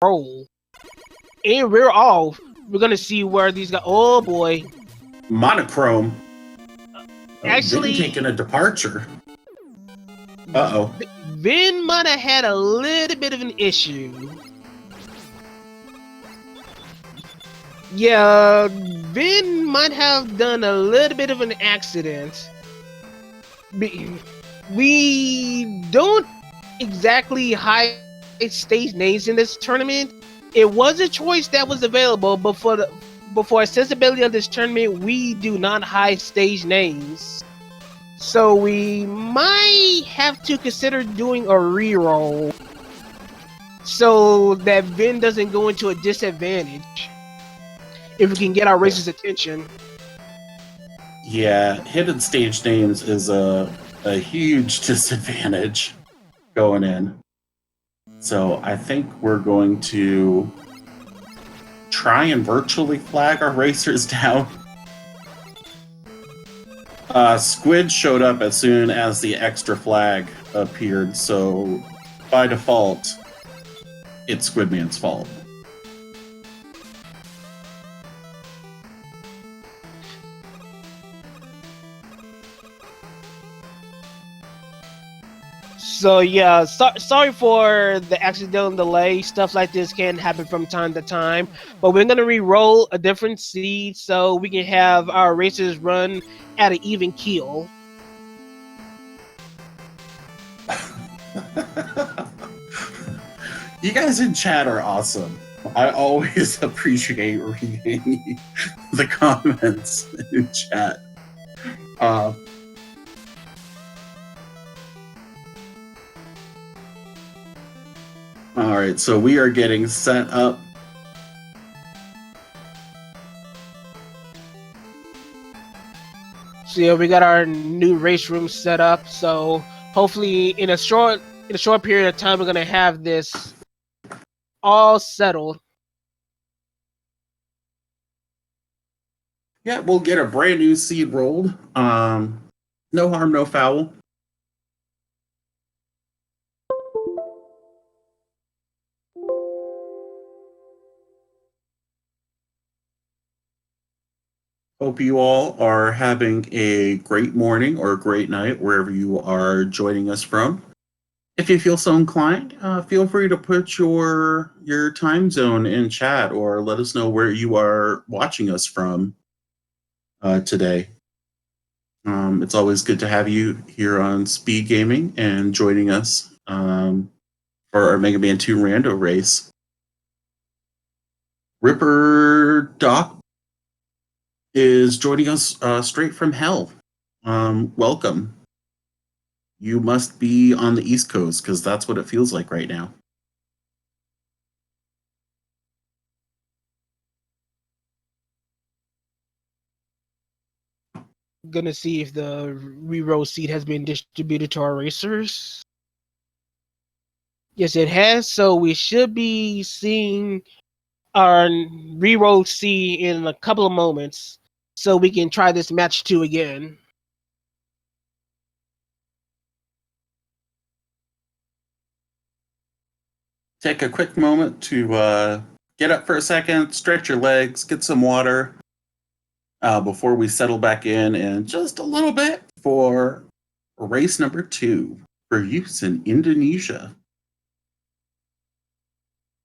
roll. And we're off. We're gonna see where these guys. Oh boy! Monochrome. Actually, Vin taking a departure. Uh-oh. Vin might have had a little bit of an issue. Yeah, Vin might have done a little bit of an accident. We don't exactly hide stage names in this tournament. It was a choice that was available, but for accessibility of this tournament, we do not hide stage names. So we might have to consider doing a reroll so that Vin doesn't go into a disadvantage if we can get our racer's attention. Yeah, hidden stage names is a huge disadvantage going in. So I think we're going to try and virtually flag our racers down. Squid showed up as soon as the extra flag appeared, so by default, it's Squidman's fault. So yeah, sorry for the accidental delay. Stuff like this can happen from time to time. But we're gonna re-roll a different seed so we can have our racers run at an even keel. You guys in chat are awesome. I always appreciate reading the comments in chat. Alright, so we are getting set up. So yeah, we got our new race room set up. So hopefully in a short period of time, we're gonna have this all settled. Yeah, we'll get a brand new seed rolled. No harm, no foul. Hope you all are having a great morning or a great night wherever you are joining us from. If you feel so inclined, feel free to put your time zone in chat or let us know where you are watching us from today. It's always good to have you here on SpeedGaming and joining us for our Mega Man 2 Rando race. Ripper Doc is joining us straight from hell. Welcome. You must be on the East Coast because that's what it feels like right now. Gonna see if the re-roll seed has been distributed to our racers. Yes, it has. So we should be seeing our re-roll seed in a couple of moments, so we can try this match 2 again. Take a quick moment to get up for a second, stretch your legs, get some water before we settle back in just a little bit for race number 2 for use in Indonesia.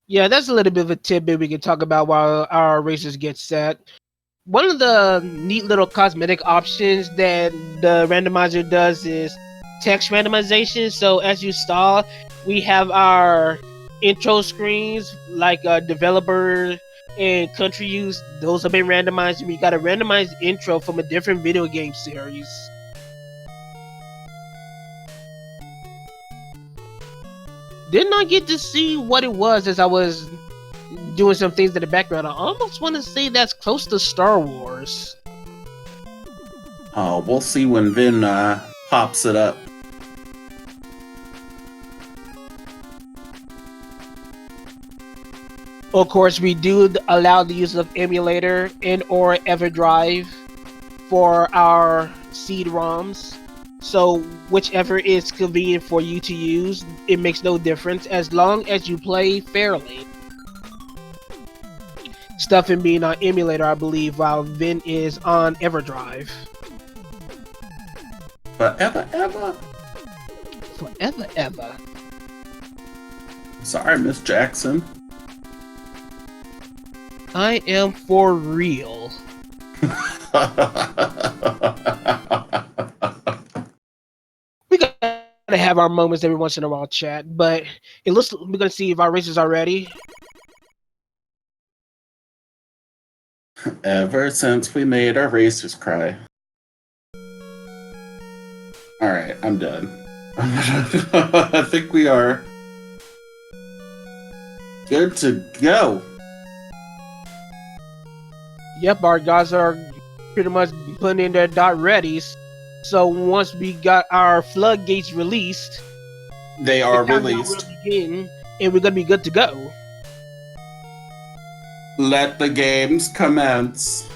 Yeah, that's a little bit of a tidbit we can talk about while our racers get set. One of the neat little cosmetic options that the randomizer does is text randomization. So as you saw, we have our intro screens like developer and country use. Those have been randomized, and we got a randomized intro from a different video game series. Did not get to see what it was as I was doing some things in the background. I almost want to say that's close to Star Wars. We'll see when Vin pops it up. Of course, we do allow the use of emulator and or EverDrive for our seed ROMs. So whichever is convenient for you to use, it makes no difference as long as you play fairly. Stuffing being on emulator, I believe, while Vin is on EverDrive. Forever, ever. Forever, ever. Sorry, Miss Jackson. I am for real. We gotta have our moments every once in a while, chat. But it looks we're gonna see if our races are ready. Ever since we made our racers cry. Alright, I'm done. I think we are good to go. Yep, our guys are pretty much putting in their dot readies. So once we got our floodgates released, They are the countdown released. will begin, and we're gonna be good to go. Let the games commence.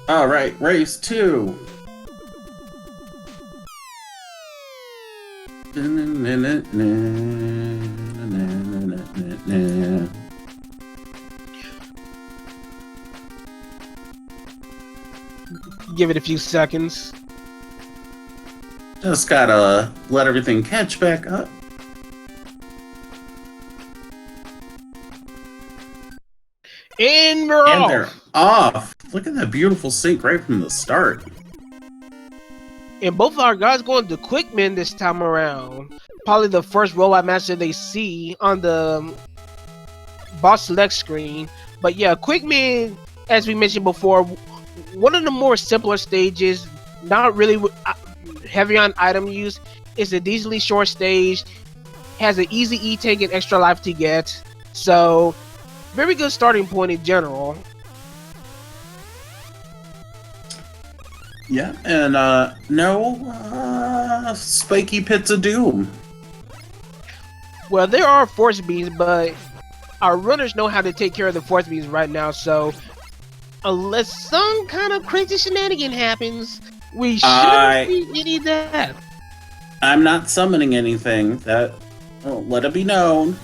Alright, race 2. Give it a few seconds. Just gotta let everything catch back up. And we're And off. they're off. Look at that beautiful sync right from the start. And both of our guys going to Quickman this time around. Probably the first robot master they see on the boss select screen. But yeah, Quickman, as we mentioned before, one of the more simpler stages, not really heavy on item use. It's a decently short stage, has an easy E-tank and extra life to get. So, very good starting point in general. Yeah, and no spiky pits of doom. Well, there are force beams, but our runners know how to take care of the force beams right now, so unless some kind of crazy shenanigan happens, we shouldn't see any death. I'm not summoning anything. That, let it be known,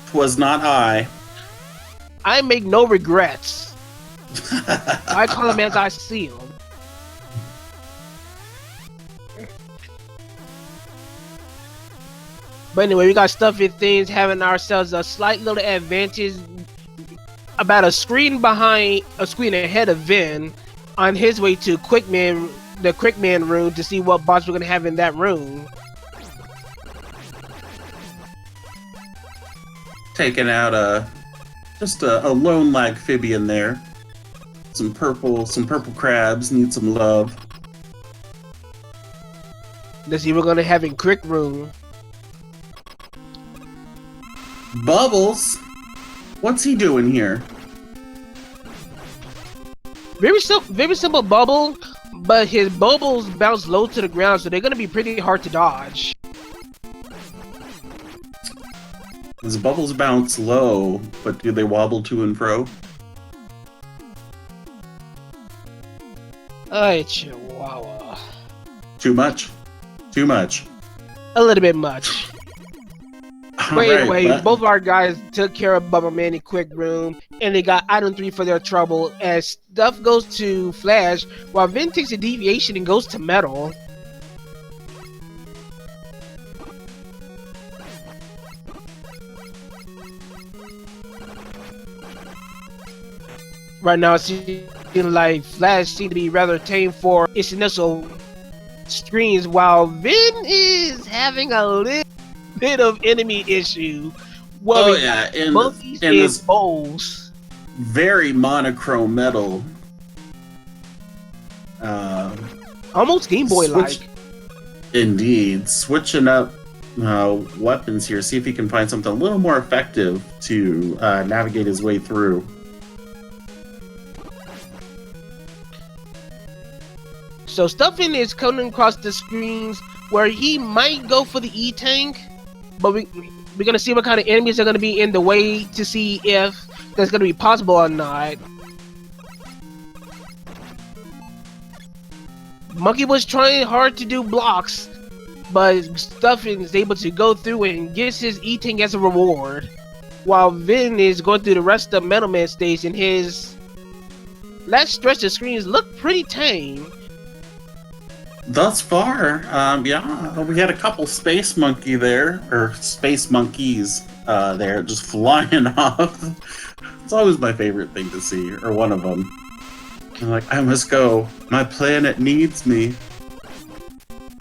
'twas not I. I make no regrets. I call them as I see them. But anyway, we got StuffnThings having ourselves a slight little advantage, about a screen ahead of Vin, on his way to the Quickman room to see what boss we're gonna have in that room. Taking out just a lone amphibian there. Some purple crabs need some love. Let's see what we're gonna have in Quick Room. Bubbles, what's he doing here? Very simple bubble, but his bubbles bounce low to the ground, so they're gonna be pretty hard to dodge. His bubbles bounce low, but do they wobble to and fro? Ay, Chihuahua. Too much? Too much. A little bit much. But anyway, but both our guys took care of Bubba Man in Quick Room, and they got item 3 for their trouble as Stuff goes to Flash, while Vin takes a deviation and goes to Metal. Right now, it seems like Flash seems to be rather tame for its initial screens, while Vin is having a little bit of enemy issue. oh yeah, and monkeys and and this bowls. very monochrome metal. Almost Game Boy like. Indeed, switching up weapons here. See if he can find something a little more effective to navigate his way through. So Stuffin is coming across the screens where he might go for the E-Tank, but we're gonna see what kind of enemies are gonna be in the way to see if that's gonna be possible or not. Monkey was trying hard to do blocks, but Stuffin is able to go through it and gets his eating as a reward, while Vin is going through the rest of the Metal Man stage, and his last stretch of screens look pretty tame. Thus far, yeah, we had a couple space monkey there, or space monkeys there, just flying off. It's always my favorite thing to see, or one of them. I'm like, I must go. My planet needs me.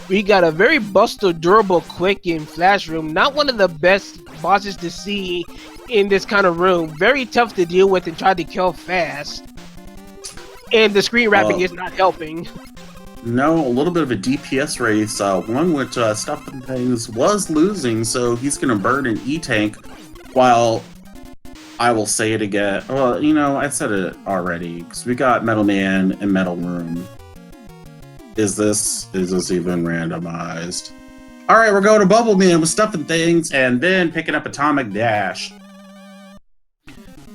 We got a very buster, durable, quick, and flash room. Not one of the best bosses to see in this kind of room. Very tough to deal with and try to kill fast. And the screen wrapping is not helping. No, a little bit of a DPS race. One which StuffnThings was losing, so he's going to burn an E-Tank, while I will say it again. Well, you know, I said it already, because we got Metal Man and Metal Room. Is this even randomized? Alright, we're going to Bubble Man with StuffnThings, and then picking up Atomic Dash.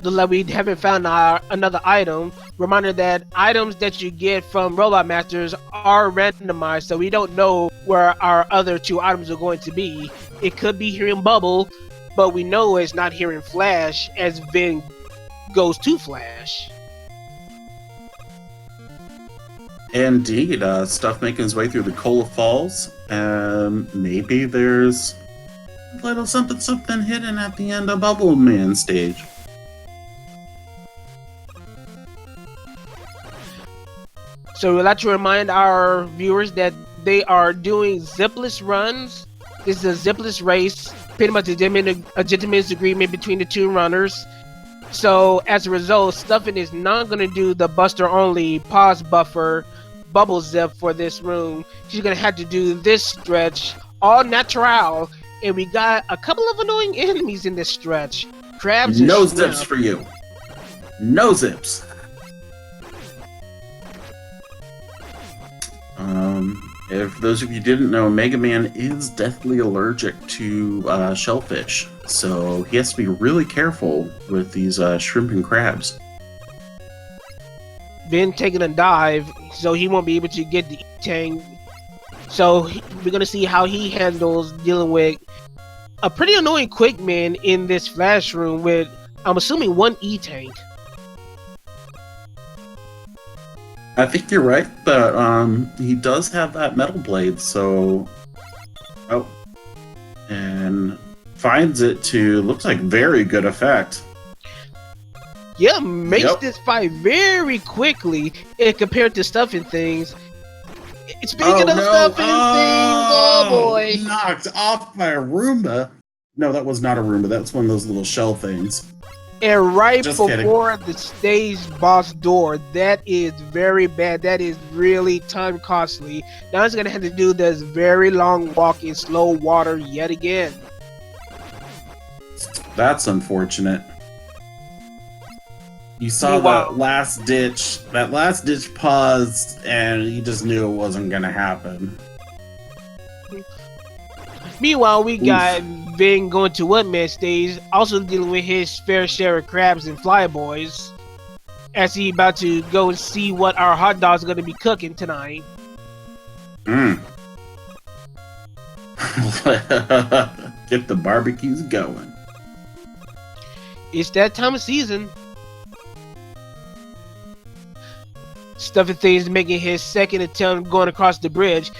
Like we haven't found another item. Reminder that items that you get from Robot Masters are randomized, so we don't know where our other two items are going to be. It could be here in Bubble, but we know it's not here in Flash, as Vin goes to Flash. Indeed, Stuff making his way through the Cola Falls. Maybe there's a little something hidden at the end of Bubble Man stage. So we'd like to remind our viewers that they are doing zipless runs. This is a zipless race, pretty much a gentleman's agreement between the two runners. So as a result, Stuffin is not going to do the Buster only pause buffer bubble zip for this room. She's going to have to do this stretch all natural, and we got a couple of annoying enemies in this stretch. Crabs and no shrimp. Zips for you. No zips. If those of you didn't know, Mega Man is deathly allergic to shellfish, so he has to be really careful with these shrimp and crabs. Been taking a dive, so he won't be able to get the E-Tank. So we're gonna see how he handles dealing with a pretty annoying Quick Man in this Flash room with, I'm assuming, one E-Tank. I think you're right, but he does have that metal blade, so... Oh. And finds it to, looks like, very good effect. Yeah, makes this fight very quickly compared to StuffnThings. Speaking of StuffnThings, oh boy! Knocked off by a Roomba. No, that was not a Roomba, that's one of those little shell things. And right Just before kidding. the stage boss door, that is very bad. That is really time costly. Now he's gonna have to do this very long walk in slow water yet again. That's unfortunate. You saw that last ditch pause, and you just knew it wasn't gonna happen. Meanwhile, we got Vin going to Woodman stage, also dealing with his fair share of crabs and flyboys, as he about to go and see what our hot dogs are going to be cooking tonight. Get the barbecues going. It's that time of season. StuffnThings making his second attempt going across the bridge.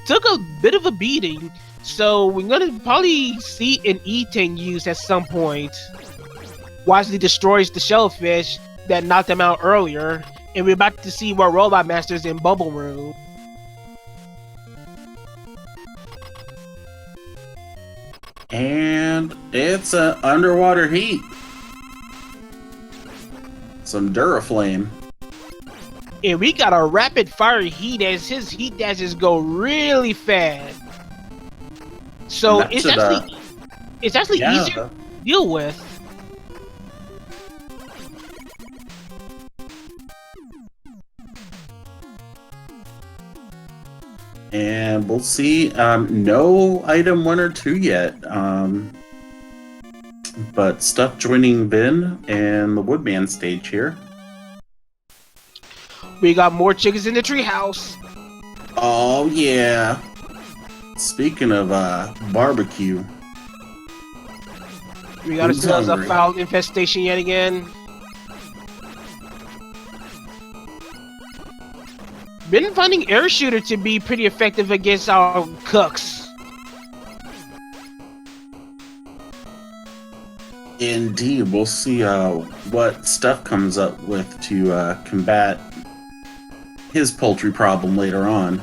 Took a bit of a beating. So we're gonna probably see an E-Tank used at some point. Wisely destroys the shellfish that knocked him out earlier, and we're about to see more Robot Masters in Bubble Room. And it's an underwater heat. Some Duraflame. And we got a rapid fire heat as his heat dashes go really fast. So it's actually easier to deal with. And we'll see. No item 1 or 2 yet. But Stuff joining Vin and the Woodman stage here. We got more chickens in the treehouse. Oh yeah. Speaking of barbecue, We got who's ourselves a hungry? foul infestation yet again. Been finding air shooter to be pretty effective against our cooks. Indeed, we'll see what Stuff comes up with to combat his poultry problem later on.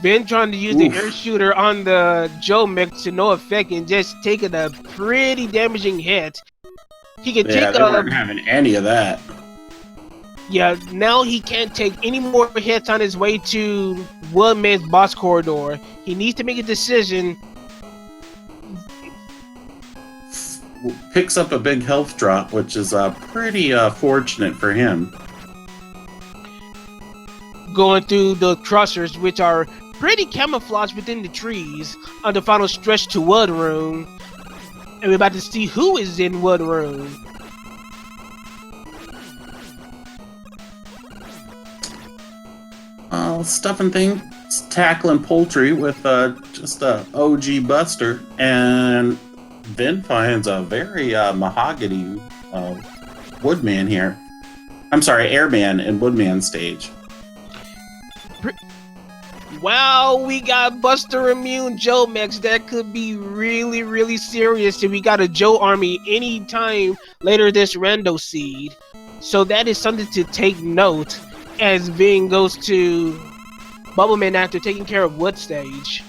Been trying to use the air shooter on the Joe mech to no effect and just taking a pretty damaging hit. He can Yeah, take they weren't having any of that. Yeah, now he can't take any more hits on his way to Woodman's boss corridor. He needs to make a decision. Picks up a big health drop, which is pretty fortunate for him. Going through the crushers, which are pretty camouflaged within the trees, on the final stretch to Wood Room. And we're about to see who is in Wood Room. StuffnThings tackling poultry with just a OG Buster, and then finds a very mahogany Woodman here. I'm sorry, Airman and Woodman stage. Wow, we got Buster Immune Joe mechs. That could be really, really serious if we got a Joe army anytime later this rando seed. So that is something to take note as Vin goes to Bubbleman after taking care of Wood stage.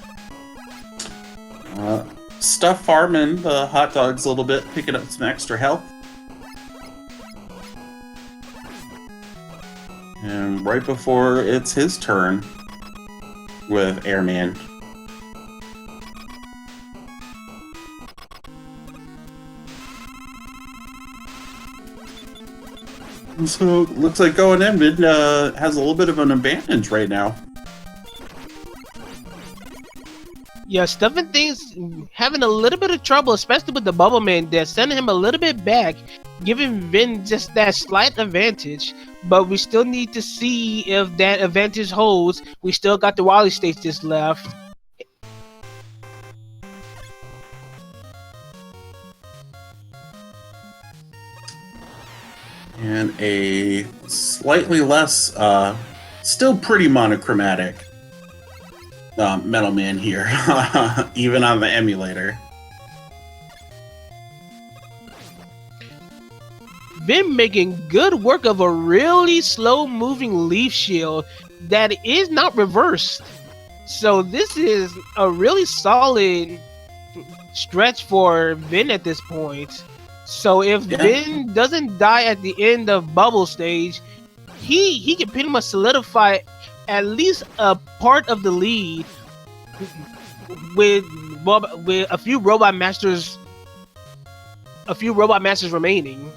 Stuff farming the hot dogs a little bit, picking up some extra health. And right before it's his turn with Airman. So looks like going in has a little bit of an advantage right now. Yeah, StuffnThings having a little bit of trouble, especially with the Bubbleman. They're sending him a little bit back, giving Vin just that slight advantage. But we still need to see if that advantage holds. We still got the Wily stages left. And a slightly less, still pretty monochromatic Metal Man here, even on the emulator. Been making good work of a really slow moving leaf shield that is not reversed. So this is a really solid stretch for Vin at this point. So if Vin doesn't die at the end of Bubble stage, he can pretty much solidify at least a part of the lead with a few robot masters remaining.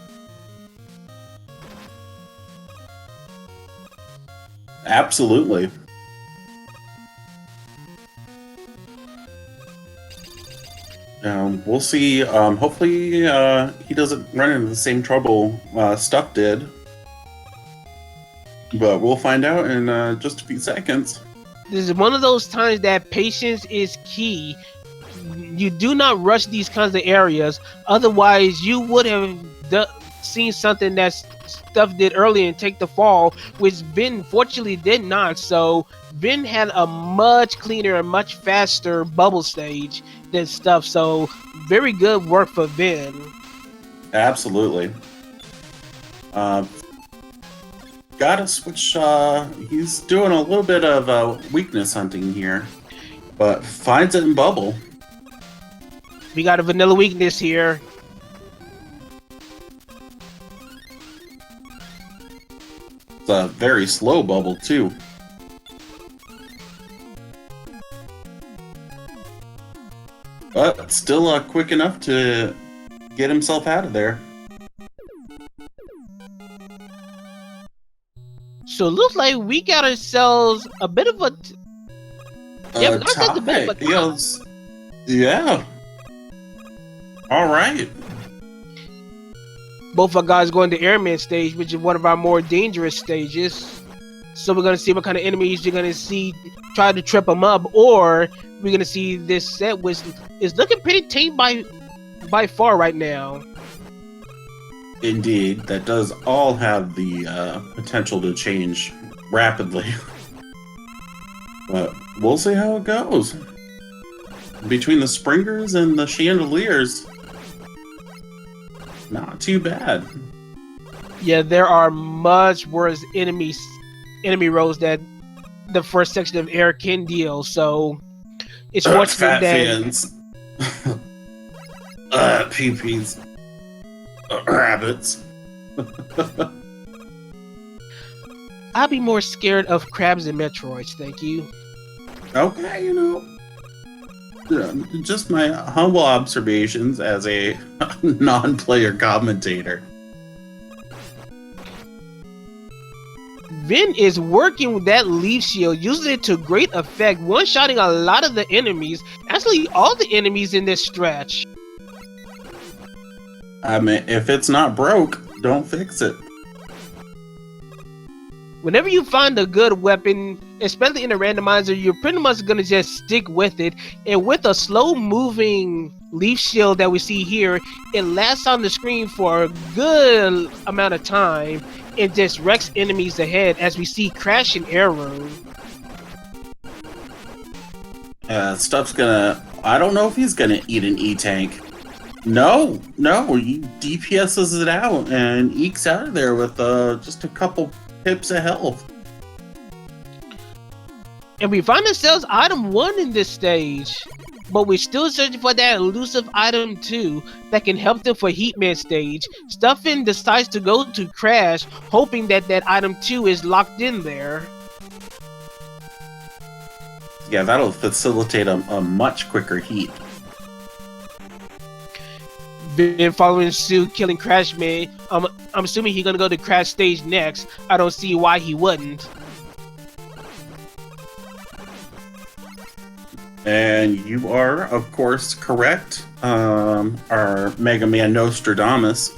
Absolutely. We'll see. Hopefully, he doesn't run into the same trouble Stuff did. But we'll find out in just a few seconds. This is one of those times that patience is key. You do not rush these kinds of areas. Otherwise, you would have seen something that Stuff did earlier and take the fall, which Vin fortunately did not. So Vin had a much cleaner and much faster bubble stage than Stuff. So very good work for Vin. Absolutely. Gotta switch. He's doing a little bit of weakness hunting here, but finds it in bubble. We got a vanilla weakness here. It's a very slow bubble too. But still quick enough to get himself out of there. So it looks like we got ourselves a bit of a... Yeah. All right. Both our guys going to Airman stage, which is one of our more dangerous stages. So we're gonna see what kind of enemies you're gonna see try to trip them up, or we're gonna see this set which is looking pretty tame by far right now. Indeed, that does all have the potential to change rapidly. But we'll see how it goes. Between the springers and the chandeliers, not too bad. Yeah, there are much worse enemy roles that the first section of air can deal. So it's fortunate Fat that fans. Peepees. Rabbits. I'd be more scared of crabs and Metroids, thank you. Okay, just my humble observations as a non-player commentator. Vin is working with that leaf shield, using it to great effect, one-shotting a lot of the enemies, actually all the enemies in this stretch. I mean, if it's not broke, don't fix it. Whenever you find a good weapon, especially in a randomizer, you're pretty much gonna just stick with it. And with a slow-moving leaf shield that we see here, it lasts on the screen for a good amount of time and just wrecks enemies ahead, as we see Crash and Air Room. Stuff's gonna... I don't know if he's gonna eat an E-Tank. No, he DPSs it out and ekes out of there with just a couple pips of health. And we find ourselves item 1 in this stage, but we're still searching for that elusive item 2 that can help them for Heatman stage. StuffnThings decides to go to Crash, hoping that that item 2 is locked in there. Yeah, that'll facilitate a much quicker heat. Vin following suit, killing Crash Man. I'm assuming he's gonna go to Crash stage next. I don't see why he wouldn't. And you are, of course, correct. Our Mega Man Nostradamus.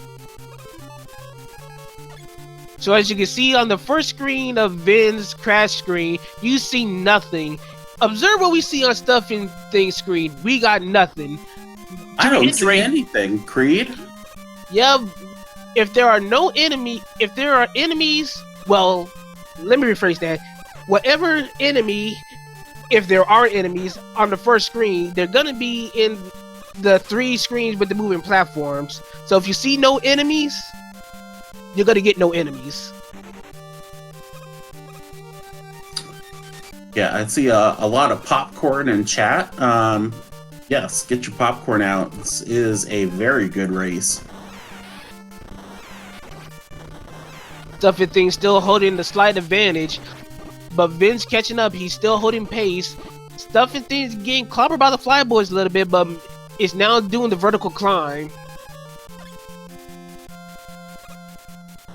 So as you can see on the first screen of Vin's Crash screen, you see nothing. Observe what we see on StuffnThings screen. We got nothing. I don't see anything, Creed. Yeah, if there are enemies, well, let me rephrase that. Whatever enemy, if there are enemies on the first screen, they're gonna be in the 3 screens with the moving platforms. So if you see no enemies, you're gonna get no enemies. Yeah, I see a lot of popcorn in chat. Yes, get your popcorn out. This is a very good race. StuffnThings still holding the slight advantage, but Vin's catching up. He's still holding pace. StuffnThings getting clobbered by the flyboys a little bit, but is now doing the vertical climb.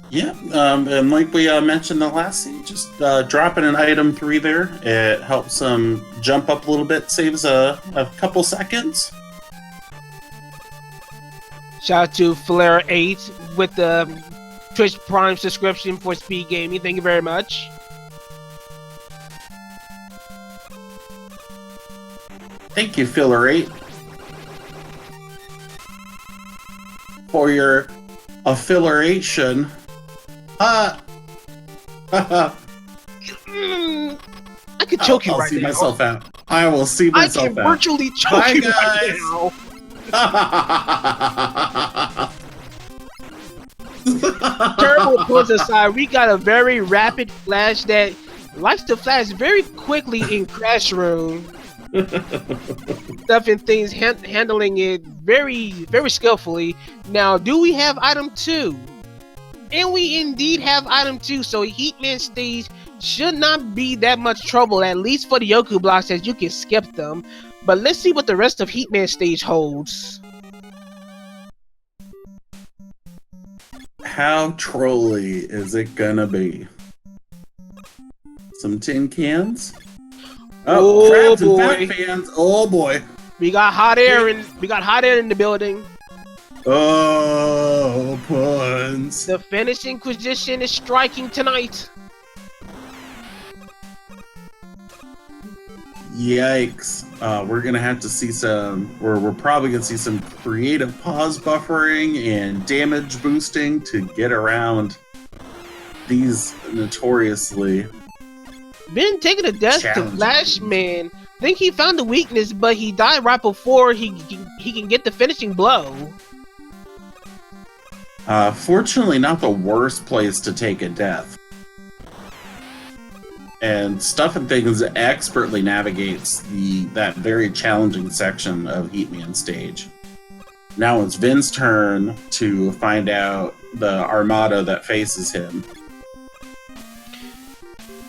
Yeah, and like we mentioned in the last scene, just dropping an item 3 there, it helps them jump up a little bit, saves a couple seconds. Shout out to Flare8 with the Twitch Prime subscription for SpeedGaming. Thank you very much. Thank you, Filler8, for your affiliation. I could choke you I'll right see now. myself out. I will see myself I out. can virtually choke Bye, you guys. right now. Terrible puts aside, we got a very rapid flash that likes to flash very quickly in Crash Room. StuffnThings handling it very, very skillfully. Now, do we have item 2? And we indeed have item 2, so Heatman stage should not be that much trouble, at least for the Yoku blocks, as you can skip them. But let's see what the rest of Heatman stage holds. How trolly is it gonna be? Some tin cans? Oh, crabs and boy. fat fans. Oh boy. We got hot air in the building. Oh, puns. The Finnish Inquisition is striking tonight. Yikes. We're gonna have to see we're probably gonna see some creative pause buffering and damage boosting to get around these notoriously Vin taking a death to challenging Flashman. Think he found the weakness, but he died right before he can get the finishing blow. Fortunately, not the worst place to take a death. And StuffnThings expertly navigates that very challenging section of Heatman stage. Now it's Vin's turn to find out the armada that faces him.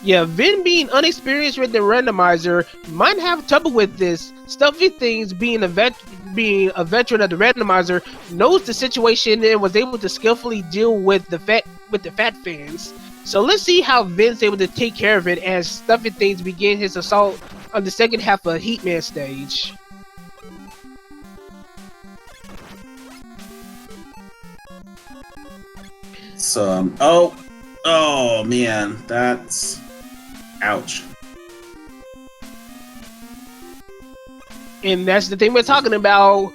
Yeah, Vin being unexperienced with the randomizer might have trouble with this. StuffnThings being a veteran of the randomizer knows the situation and was able to skillfully deal with the fat fans. So let's see how Vin's able to take care of it as StuffnThings begin his assault on the second half of Heatman stage. So, oh man, that's ouch. And that's the thing we're talking about.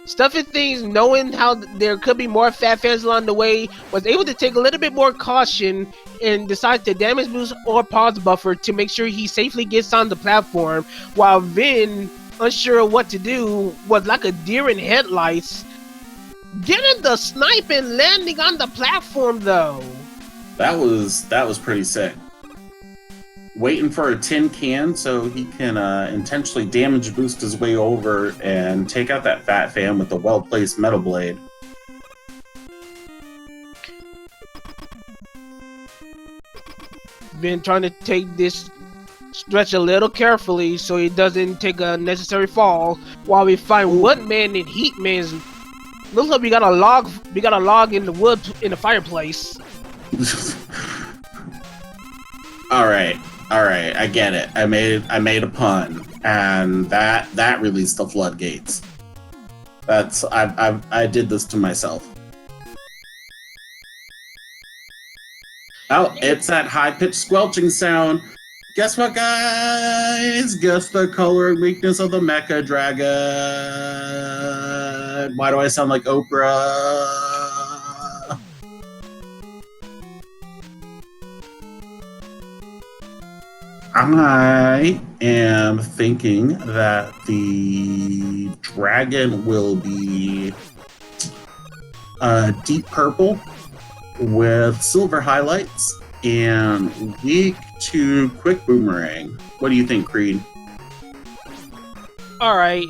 StuffnThings, knowing how there could be more fat fans along the way, was able to take a little bit more caution and decide to damage boost or pause buffer to make sure he safely gets on the platform, while Vin, unsure of what to do, was like a deer in headlights, getting the snipe and landing on the platform though. That was pretty sick. Waiting for a tin can so he can intentionally damage boost his way over and take out that fat fan with the well-placed metal blade. Been trying to take this stretch a little carefully so he doesn't take a necessary fall while we find one man in Heatman's. Looks like we got a log in the wood in the fireplace. All right, I get it. I made a pun, and that released the floodgates. I did this to myself. Oh, it's that high-pitched squelching sound. Guess what, guys? Guess the color and weakness of the Mecha Dragon. Why do I sound like Oprah? I am thinking that the dragon will be deep purple with silver highlights and weak to quick boomerang. What do you think, Creed? All right,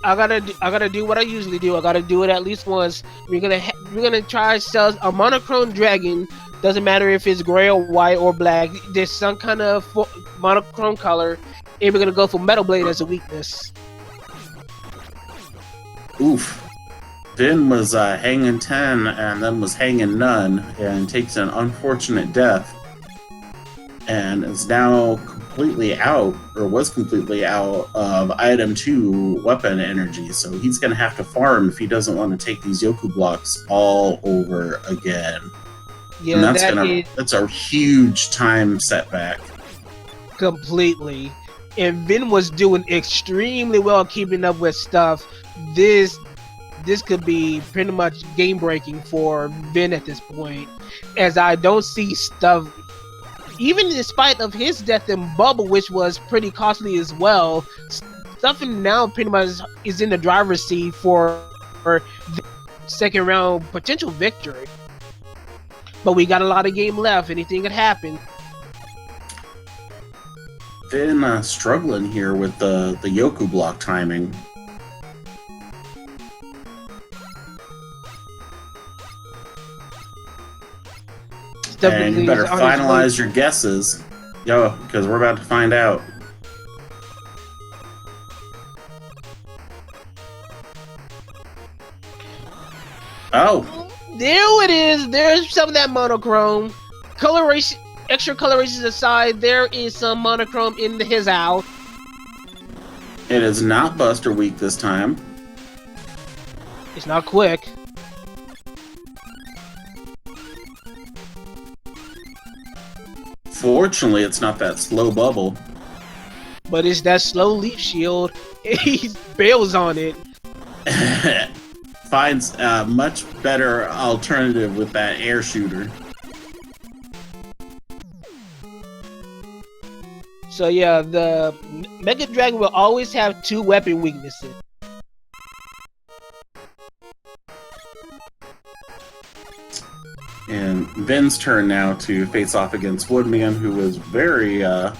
I gotta do what I usually do. I gotta do it at least once. We're gonna try to sell a monochrome dragon. Doesn't matter if it's gray or white or black. There's some kind of monochrome color, and we're gonna go for metal blade as a weakness. Oof. Vin was hanging 10 and then was hanging none and takes an unfortunate death and is now completely out, or was completely out of item 2 weapon energy, so he's gonna have to farm if he doesn't want to take these Yoku blocks all over again. Yeah, and that's a huge time setback. Completely. And Vin was doing extremely well keeping up with stuff. This could be pretty much game breaking for Vin at this point, as I don't see stuff, even in spite of his death in Bubble, which was pretty costly as well. Stuffing now pretty much is in the driver's seat for the second round potential victory. But we got a lot of game left. Anything could happen. Vin struggling here with the Yoku block timing. And you better finalize your guesses, because we're about to find out. Oh! There it is! There's some of that monochrome. Coloration, extra colorations aside, there is some monochrome in his owl. It is not Buster Week this time. It's not quick. Fortunately, it's not that slow bubble. but it's that slow leaf shield. He bails on it. Finds a much better alternative with that air shooter. So yeah, the Mega Dragon will always have 2 weapon weaknesses. And Vin's turn now to face off against Woodman, who was very well.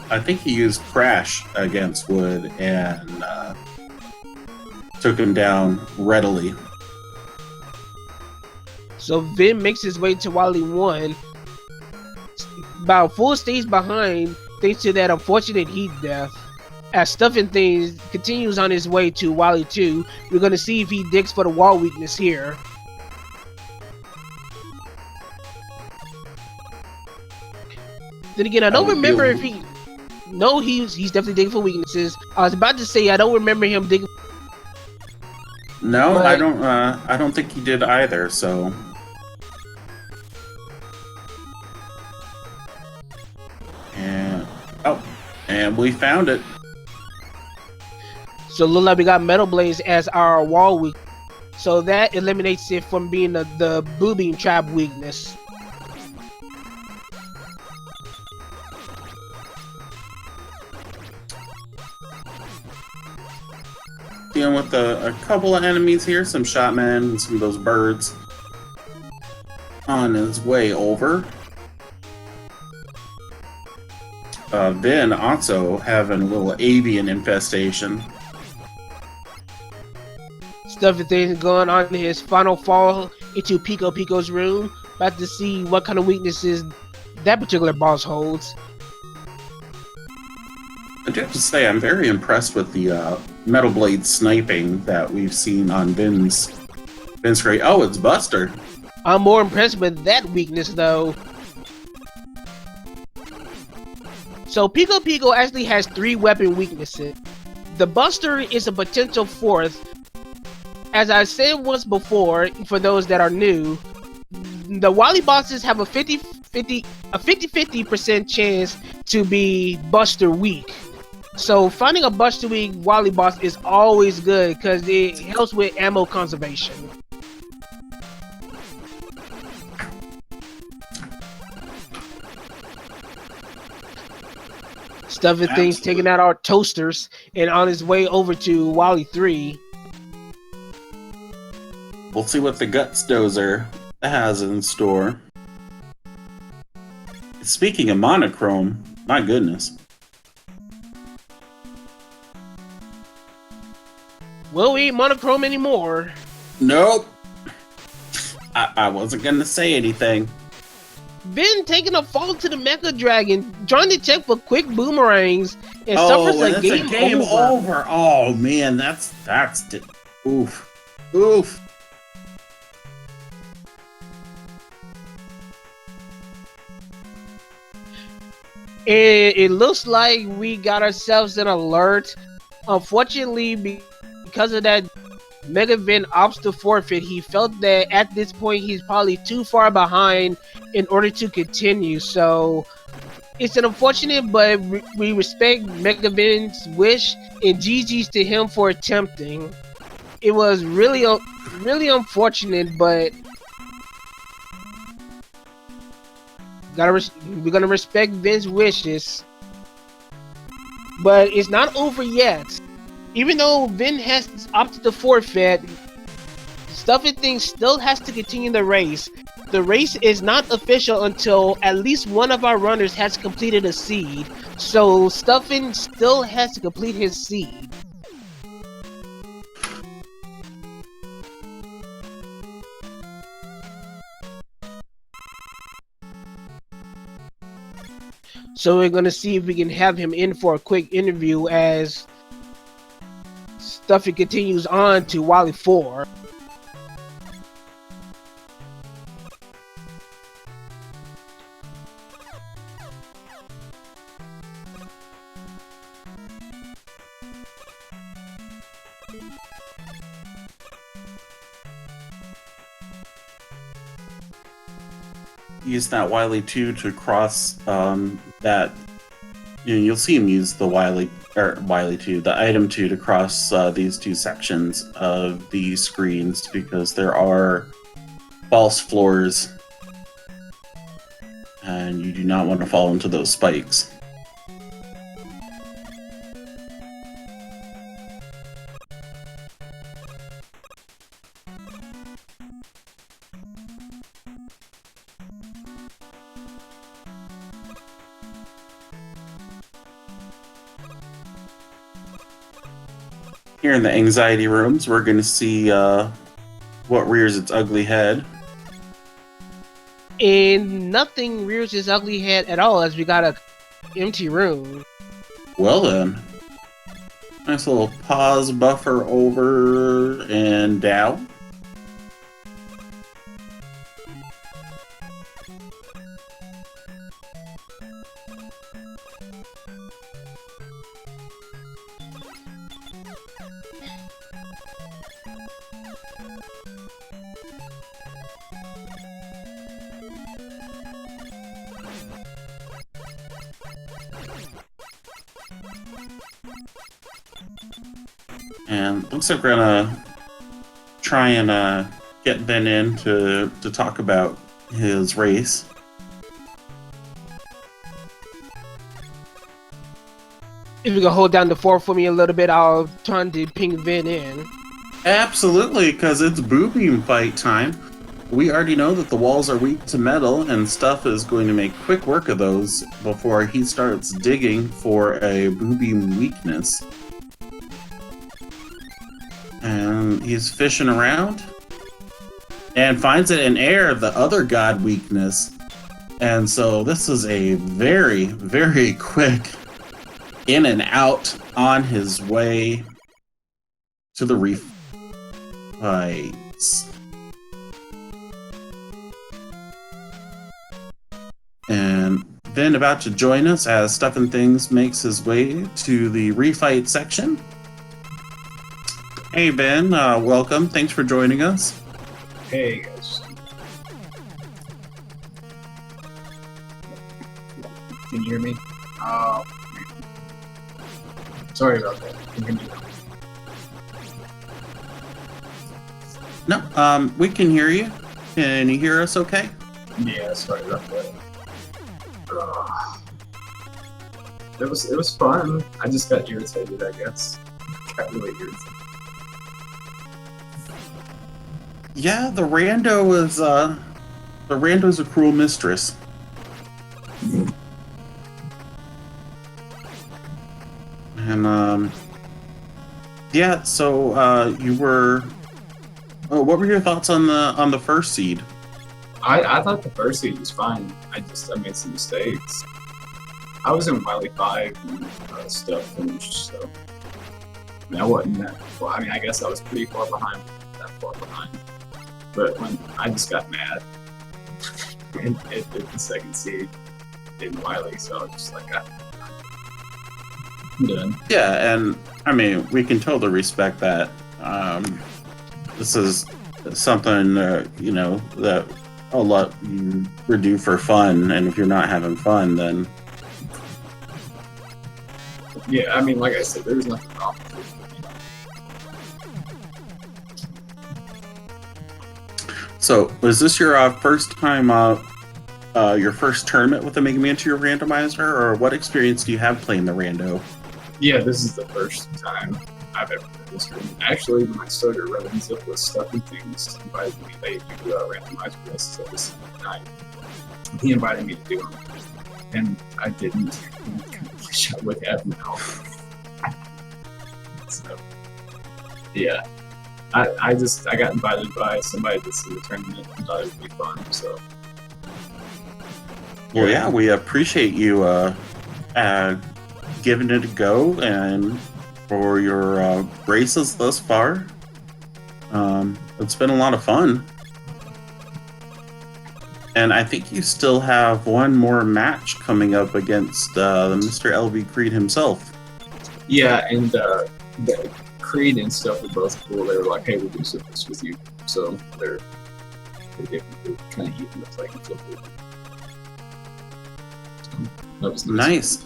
I think he used Crash against Wood and took him down readily. So Vin makes his way to Wily 1, about a full stage behind, thanks to that unfortunate heat death. As StuffnThings continues on his way to Wily 2, we're gonna see if he digs for the wall weakness here. Then again, I don't remember if he. No, he's definitely digging for weaknesses. I was about to say I don't remember him digging. No, but I don't think he did either. So. And we found it. So look like we got Metal Blaze as our wall weak. So that eliminates it from being the boobing trap weakness. Dealing with a couple of enemies here, some shotmen and some of those birds. On his way over. Vin also having a little avian infestation. StuffnThings going on his final fall into Pico's room. About to see what kind of weaknesses that particular boss holds. I do have to say, I'm very impressed with the Metal Blade sniping that we've seen on Vin's great. Oh, it's Buster. I'm more impressed with that weakness though. So Pico actually has 3 weapon weaknesses. The Buster is a potential 4th. As I said once before, for those that are new, the Wily bosses have a 50-50% chance to be Buster weak. So finding a Buster weak Wily boss is always good because it helps with ammo conservation. StuffnThings taking out our toasters and on his way over to Wally 3. We'll see what the Guts Dozer has in store. Speaking of monochrome, my goodness. Well, we ain't monochrome anymore. Nope. I wasn't gonna say anything. Vin taking a fall to the Mecha Dragon, trying to check for quick boomerangs, and suffers a game over. Oh man, that's oof. It looks like we got ourselves an alert. Unfortunately, because of that, Mega Vin opts to forfeit. He felt that at this point he's probably too far behind in order to continue. So it's an unfortunate, but we respect Mega Vin's wish and GG's to him for attempting. It was really unfortunate, but we're gonna respect Vin's wishes. But it's not over yet. Even though Vin has opted to forfeit, StuffnThings still has to continue the race. The race is not official until at least one of our runners has completed a seed. So Stuffin still has to complete his seed. So we're gonna see if we can have him in for a quick interview as Stuffy continues on to Wally 4. Use that Wily 2 to cross that you'll see him use the Wily 2, the item 2 to cross these two sections of the screens because there are false floors and you do not want to fall into those spikes. Here in the anxiety rooms, we're going to see what rears its ugly head. And nothing rears its ugly head at all, as we got a empty room. Well then. Nice little pause buffer over and down. And looks like we're gonna try and get Ben in to talk about his race. If you can hold down the fort for me a little bit, I'll turn the ping Vin in. Absolutely, because it's boo beam fight time. We already know that the walls are weak to metal, and Stuff is going to make quick work of those before he starts digging for a boo beam weakness. And he's fishing around and finds it in air, the other god weakness. And so this is a very, very quick in and out on his way to the reef fights. And then about to join us as StuffnThings makes his way to the refight section. Hey Ben, welcome. Thanks for joining us. Hey guys. Can you hear me? Sorry about that. Can you hear me? No, we can hear you. Can you hear us okay? Yeah, sorry about that. It was fun. I just got irritated, I guess. Got really irritated. Yeah, the rando's a cruel mistress. And yeah, so you were what were your thoughts on the first seed? I thought the first seed was fine. I made some mistakes. I was in Wily 5 when stuff finished, so I mean, I wasn't that well. I mean, I guess I was pretty far behind, that far behind. But when I just got mad and it did the second seed in Wily, so I was just like, I'm done. Yeah, and I mean, we can totally respect that. This is something you know that a lot you do for fun, and if you're not having fun, then yeah, I mean, like I said, there's nothing wrong with it. So, was this your first time, your first tournament with the Mega Man 2 randomizer, or what experience do you have playing the rando? Yeah, this is the first time I've ever played this game. Actually, when I started running up with StuffnThings, invited me, they do randomizer races every single night. He invited me to do them, and I didn't. I wish I would have now. So, yeah. I got invited by somebody that's in the tournament and thought it would be fun, so. Well, yeah, we appreciate you giving it a go and for your races thus far. It's been a lot of fun. And I think you still have one more match coming up against Mr. LV Creed himself. Yeah, and the Creed and stuff were both cool. They were like, hey, we'll do this with you. So they're kind of even the playing field. So that was Nice.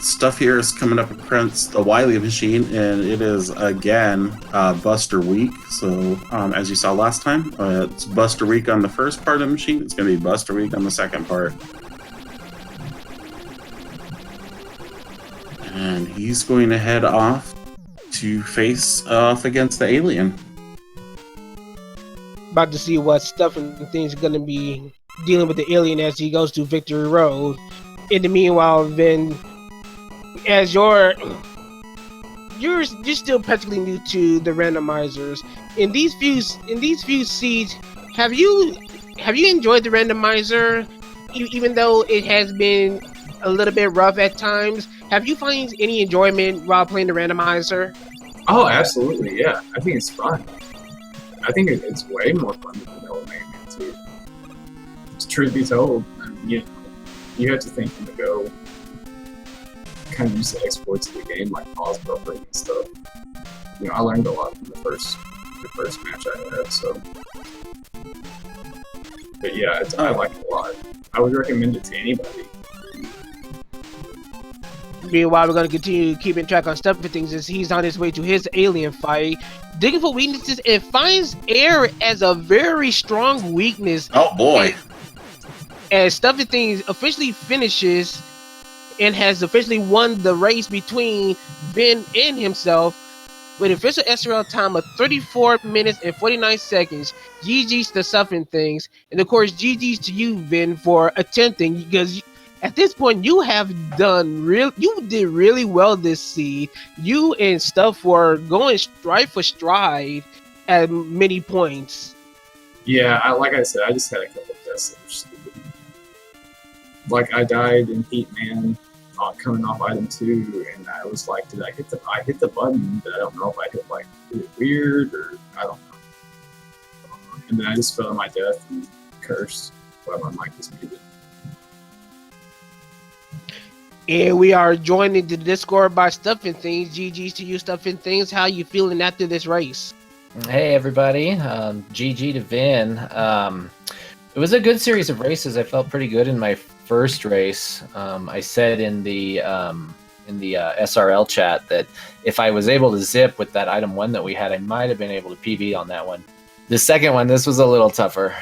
Stuff here is coming up against the Wily machine, and it is again Buster Week. So, as you saw last time, it's Buster Week on the first part of the machine. It's going to be Buster Week on the second part. And he's going to head off to face off against the alien. About to see what StuffnThings is going to be dealing with the alien as he goes to Victory Road. In the meanwhile, then, as you're still practically new to the randomizers. In these few seeds, have you enjoyed the randomizer, even though it has been a little bit rough at times? Have you found any enjoyment while playing the randomizer? Oh, absolutely, yeah. I think it's fun. I think it's way more fun than vanilla Mega Man 2. Truth be told, you have to think from the go. Kind of use the exploits of the game, like pause buffering and stuff. I learned a lot from the first match I had. So, but yeah, I like it a lot. I would recommend it to anybody. Meanwhile, we're going to continue keeping track on StuffnThings as he's on his way to his alien fight, digging for weaknesses and finds air as a very strong weakness. Oh boy! As StuffnThings officially finishes and has officially won the race between Ben and himself with an official SRL time of 34 minutes and 49 seconds. GG's to StuffnThings, and of course GG's to you, Ben, for attempting, because at this point you did really well this seed. You and Stuff were going stride for stride at many points. Yeah, like I said, I just had a couple of deaths that were stupid. Like I died in Heat Man coming off item 2, and I was like, I hit the button, but I don't know if I did it weird or I don't know. And then I just fell to my death and cursed while my mic was muted. And we are joined into the Discord by StuffnThings. GG's to you, StuffnThings. How you feeling after this race? Hey everybody, GG to Vin. It was a good series of races. I felt pretty good in my first race. I said in the SRL chat that if I was able to zip with that item 1 that we had, I might have been able to PB on that one. The second one, this was a little tougher.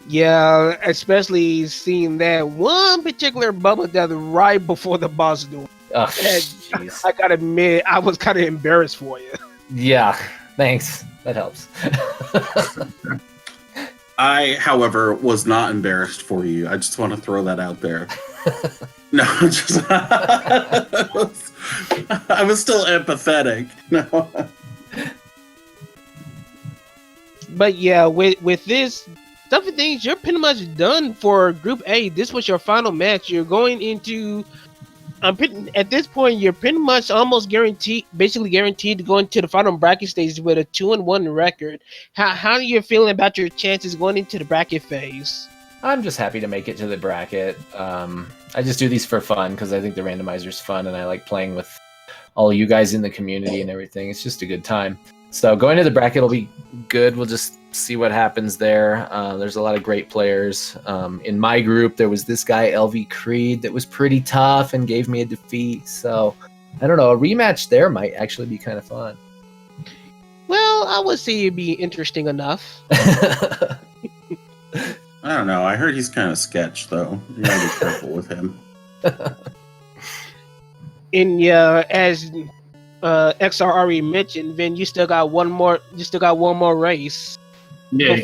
Yeah, especially seeing that one particular bubble that right before the boss duel. Oh, jeez. I gotta admit, I was kind of embarrassed for you. Yeah, thanks. That helps. I, however, was not embarrassed for you. I just want to throw that out there. No, just I was still empathetic. No. But yeah, with this StuffnThings, you're pretty much done for Group A. This was your final match. You're going into at this point, you're pretty much almost basically guaranteed to go into the final bracket stage with a 2-1 record. How are you feeling about your chances going into the bracket phase? I'm just happy to make it to the bracket. I just do these for fun because I think the randomizer's fun and I like playing with all you guys in the community and everything. It's just a good time. So going to the bracket will be good. We'll just see what happens there. There's a lot of great players. In my group, there was this guy, LV Creed, that was pretty tough and gave me a defeat. So, I don't know, a rematch there might actually be kind of fun. Well, I would say it'd be interesting enough. I don't know. I heard he's kind of sketch, though. You gotta be careful with him. And yeah, as XR already mentioned, Vin, you still got one more race. Yeah,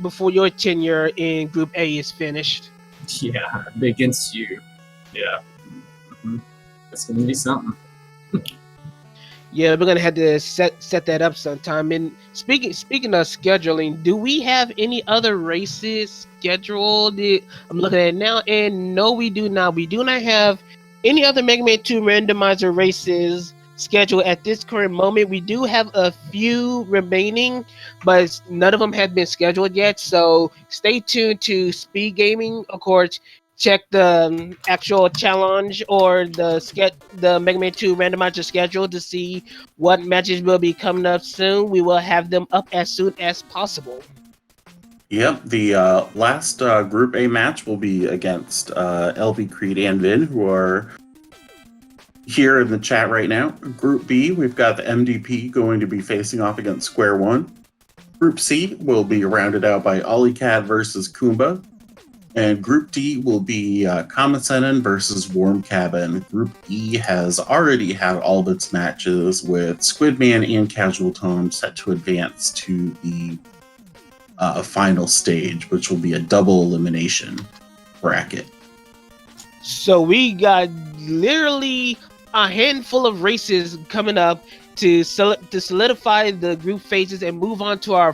before your tenure in Group A is finished. Yeah, against you. Yeah. Mm-hmm. That's gonna be something. Yeah, we're gonna have to set that up sometime. And speaking of scheduling, do we have any other races scheduled? I'm looking at it now, and no, we do not. We do not have any other Mega Man 2 randomizer races scheduled at this current moment. We do have a few remaining, but none of them have been scheduled yet. So stay tuned to SpeedGaming. Of course, check the actual challenge or the Mega Man 2 randomizer schedule to see what matches will be coming up soon. We will have them up as soon as possible. Yep, the last Group A match will be against LV Creed and Vin, who are here in the chat right now. Group B, we've got the MDP going to be facing off against Square One. Group C will be rounded out by OllyCAD versus Kumba. And Group D will be Kamasenin versus Warm Cabin. Group E has already had all of its matches with Squidman and Casual Tone set to advance to the final stage, which will be a double elimination bracket. So we got literally a handful of races coming up to solidify the group phases and move on to our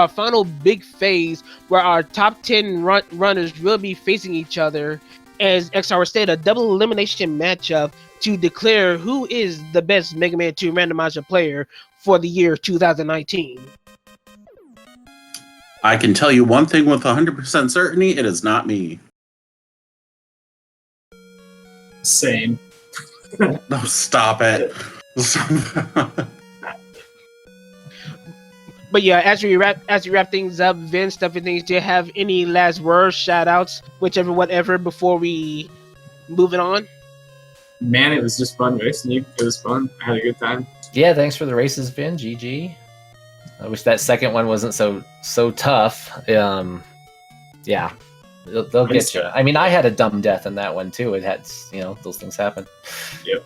final big phase, where our top 10 runners will be facing each other as XR stated, a double elimination matchup to declare who is the best Mega Man 2 randomizer player for the year 2019. I can tell you one thing with 100% certainty, it is not me. Same. No, stop it. But yeah, as we wrap things up, Vince, StuffnThings, do you have any last words, shout outs, whichever, whatever, before we move it on? Man, it was just fun racing you. It was fun. I had a good time. Yeah, thanks for the races, Vin. GG. I wish that second one wasn't so tough. Yeah, they'll get you. I mean, I had a dumb death in that one too. It had, those things happen. Yep.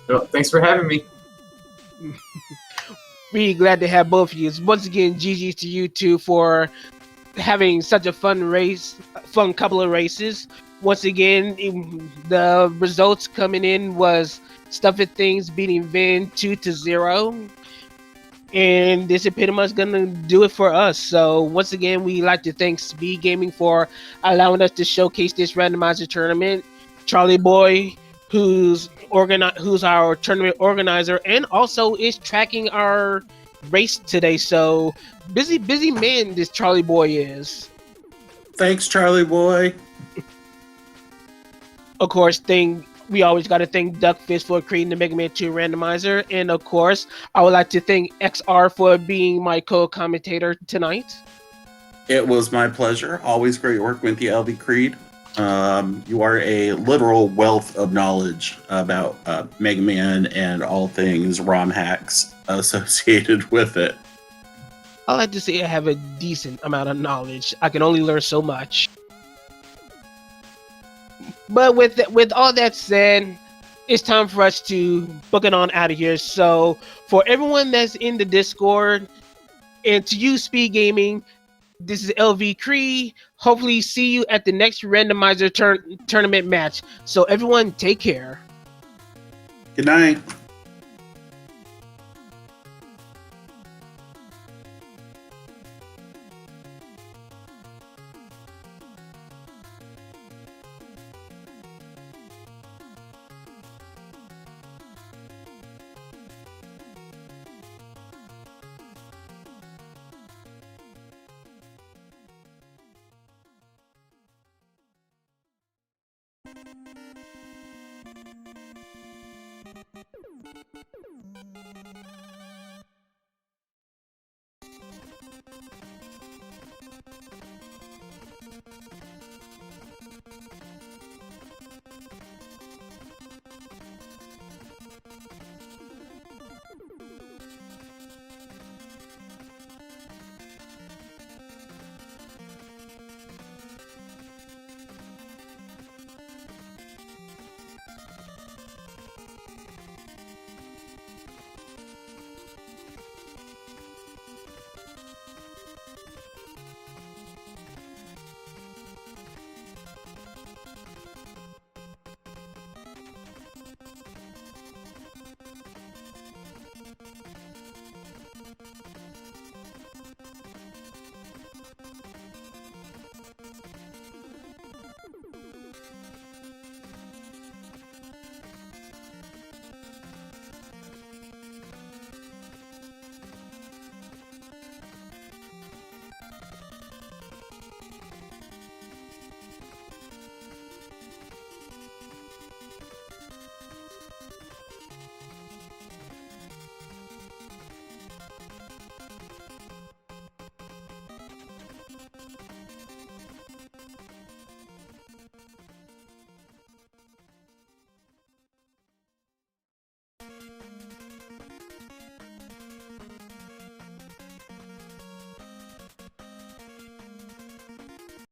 Well, thanks for having me. Really glad to have both of you. Once again, GG to you two for having such a fun couple of races. Once again, the results coming in was StuffnThings beating Vin 2-0. And this is pretty much gonna do it for us. So once again, we like to thank SpeedGaming for allowing us to showcase this randomizer tournament. Charlie Boy, who's our tournament organizer and also is tracking our race today. So busy man this Charlie Boy is. Thanks, Charlie Boy. Of course, we always got to thank Duckfish for creating the Mega Man 2 randomizer, and of course, I would like to thank XR for being my co-commentator tonight. It was my pleasure. Always great working with you, LV Creed. You are a literal wealth of knowledge about Mega Man and all things ROM hacks associated with it. I like to say I have a decent amount of knowledge. I can only learn so much. But with all that said, it's time for us to book it on out of here. So for everyone that's in the Discord, and to you, SpeedGaming, this is LV Cree. Hopefully see you at the next randomizer tournament match. So everyone, take care. Good night.